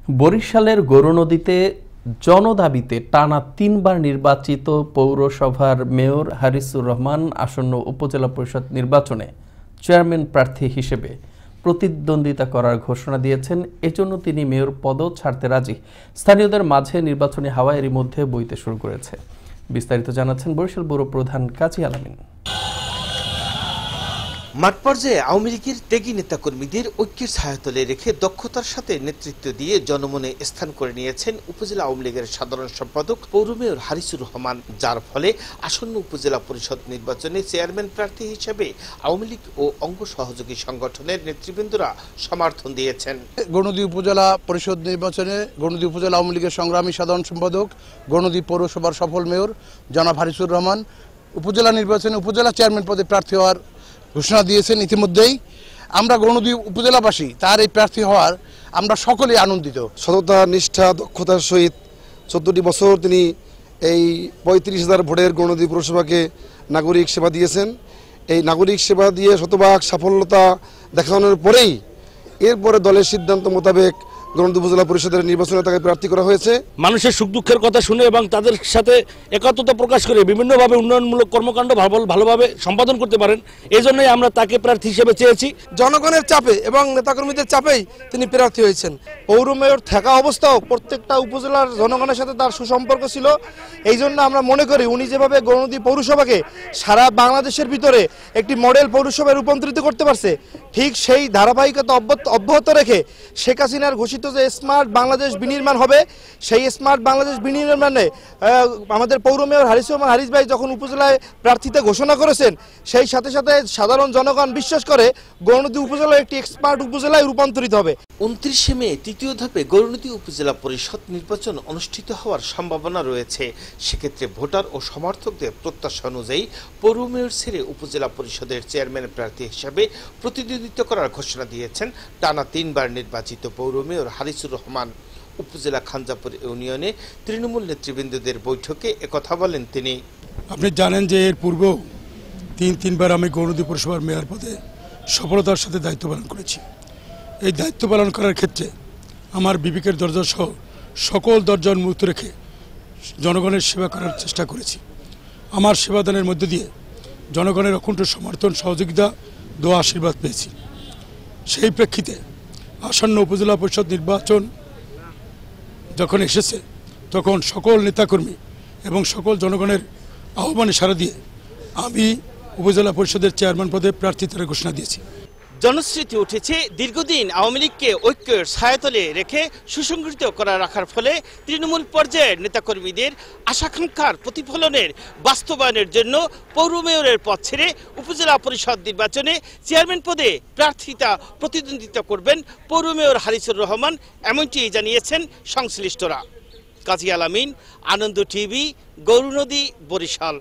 বরিশালের গৌরনদীতে জনদাবিতে টানা ৩ বার নির্বাচিত পৌরসভার মেয়র হারিসুর রহমান আসন্ন উপজেলা পরিষদ নির্বাচনে চেয়ারম্যান প্রার্থী হিসেবে প্রতিদ্বন্দ্বিতা করার ঘোষণা দিয়েছেন। এজন্য তিনি মেয়র পদও ছাড়তে রাজি। স্থানীয়দের মাঝে নির্বাচনী হাওয়া এরই মধ্যে বইতে শুরু করেছে। বিস্তারিত জানাচ্ছেন বরিশাল ব্যুরো প্রধান কাজী আলামিন। মাঠ পর্যায়ে আওয়ামী লীগের ত্যাগী নেতাকর্মীদের ঐক্যের ছায়াতলে রেখে দক্ষতার সাথে নেতৃত্ব দিয়ে জনমনে স্থান করে নিয়েছেন উপজেলা আওয়ামী লীগের সাধারণ সম্পাদক পৌর মেয়র হারিসুর রহমান, যার ফলে আসন্ন উপজেলা পরিষদ নির্বাচনে চেয়ারম্যান প্রার্থী হিসেবে আওয়ামী লীগ ও অঙ্গ সহযোগী সংগঠনের নেতৃবৃন্দরা সমর্থন দিয়েছেন। গৌরনদী উপজেলা পরিষদ নির্বাচনে গৌরনদী উপজেলা আওয়ামী লীগের সংগ্রামী সাধারণ সম্পাদক, গৌরনদী পৌরসভার সফল মেয়র জনাব হারিসুর রহমান উপজেলা নির্বাচনে উপজেলা চেয়ারম্যান পদে প্রার্থী হওয়ার ঘোষণা দিয়েছেন। ইতিমধ্যেই আমরা গৌরনদী উপজেলাবাসী তার এই প্রার্থী হওয়ার আমরা সকলেই আনন্দিত। সততা, নিষ্ঠা, দক্ষতার সহিত 14টি বছর তিনি এই 35,000 ভোটের গৌরনদী পৌরসভাকে নাগরিক সেবা দিয়েছেন। এই নাগরিক সেবা দিয়ে শতভাগ সাফল্যতা দেখানোর পরেই এরপরে দলের সিদ্ধান্ত মোতাবেক গৌরনদী উপজেলা পরিষদের নির্বাচনে তাকে প্রার্থী করা হয়েছে। মানুষের সুখ দুঃখের কথা শুনে এবং তাদের সাথে একাত্মতা প্রকাশ করে বিভিন্নভাবে উন্নয়নমূলক কর্মকাণ্ড ভালোভাবে সম্পাদন করতে পারেন, এই জন্যই আমরা তাকে প্রার্থী হিসেবে চেয়েছি। জনগণের চাপে এবং নেতাকর্মীদের চাপেই তিনি প্রার্থী হয়েছেন। পৌর মেয়র থাকা অবস্থাও প্রত্যেকটা উপজেলার জনগণের সাথে তার সুসম্পর্ক ছিল। এই জন্য আমরা মনে করি উনি যেভাবে গৌরনদী পৌরসভাকে সারা বাংলাদেশের ভিতরে একটি মডেল পৌরসভায় রূপান্তরিত করতে পারছে, ঠিক সেই ধারাবাহিকতা অব্যাহত রেখে শেখ হাসিনার ঘোষিত যে স্মার্ট বাংলাদেশ বিনির্মাণ হবে, সেই স্মার্ট বাংলাদেশ বিনির্মাণে আমাদের পৌর মেয়র হারিস ভাই যখন উপজেলায় প্রার্থীতে ঘোষণা করেছেন, সেই সাথে সাথে সাধারণ জনগণ বিশ্বাস করে গৌরনদী উপজেলা একটি স্মার্ট উপজেলায় রূপান্তরিত হবে। 29 মে তৃতীয় ধাপে গৌরনদী উপজেলা পরিষদ নির্বাচন অনুষ্ঠিত হওয়ার সম্ভাবনা রয়েছে। সেক্ষেত্রে ভোটার ও সমর্থকদের প্রত্যাশা অনুযায়ী পৌর মেয়র ছেড়ে উপজেলা পরিষদের চেয়ারম্যান প্রার্থী হিসেবে প্রতিদ্বন্দ্বিতা করার ঘোষণা দিয়েছেন টানা 3 বার নির্বাচিত পৌর মেয়র হারিসুর রহমান। উপজেলা খানজাপুর ইউনিয়নে তৃণমূল নেতৃবৃন্দদের বৈঠকে একথা বলেন তিনি। আপনি জানেন যে এর পূর্বেও তিনবার আমি গৌরনদী পৌরসভার মেয়র পদে সফলতার সাথে দায়িত্ব পালন করেছি। এই দায়িত্ব পালন করার ক্ষেত্রে আমার বিবেকের দরজা সহ সকল দরজা উন্মুক্ত রেখে জনগণের সেবা করার চেষ্টা করেছি। আমার সেবাদানের মধ্য দিয়ে জনগণের অকুণ্ঠ সমর্থন, সহযোগিতা, দোয়া, আশীর্বাদ পেয়েছি। সেই প্রেক্ষিতে আসন্ন উপজেলা পরিষদ নির্বাচন যখন এসেছে, তখন সকল নেতাকর্মী এবং সকল জনগণের আহ্বানে সাড়া দিয়ে আমি উপজেলা পরিষদের চেয়ারম্যান পদে প্রার্থিতার ঘোষণা দিয়েছি। জনশ্রুতি উঠেছে দীর্ঘদিন আওয়ামী লীগকে ঐক্যের ছায়াতলে রেখে সুসংগঠিত করা রাখার ফলে তৃণমূল পর্যায়ের নেতাকর্মীদের আশাকাঙ্ক্ষার প্রতিফলনের বাস্তবায়নের জন্য পৌর মেয়রের পদ ছেড়ে উপজেলা পরিষদ নির্বাচনে চেয়ারম্যান পদে প্রতিদ্বন্দ্বিতা করবেন পৌর মেয়র হারিসুর রহমান, এমনটি জানিয়েছেন সংশ্লিষ্টরা। কাজী আলামিন, আনন্দ টিভি, গৌরনদী, বরিশাল।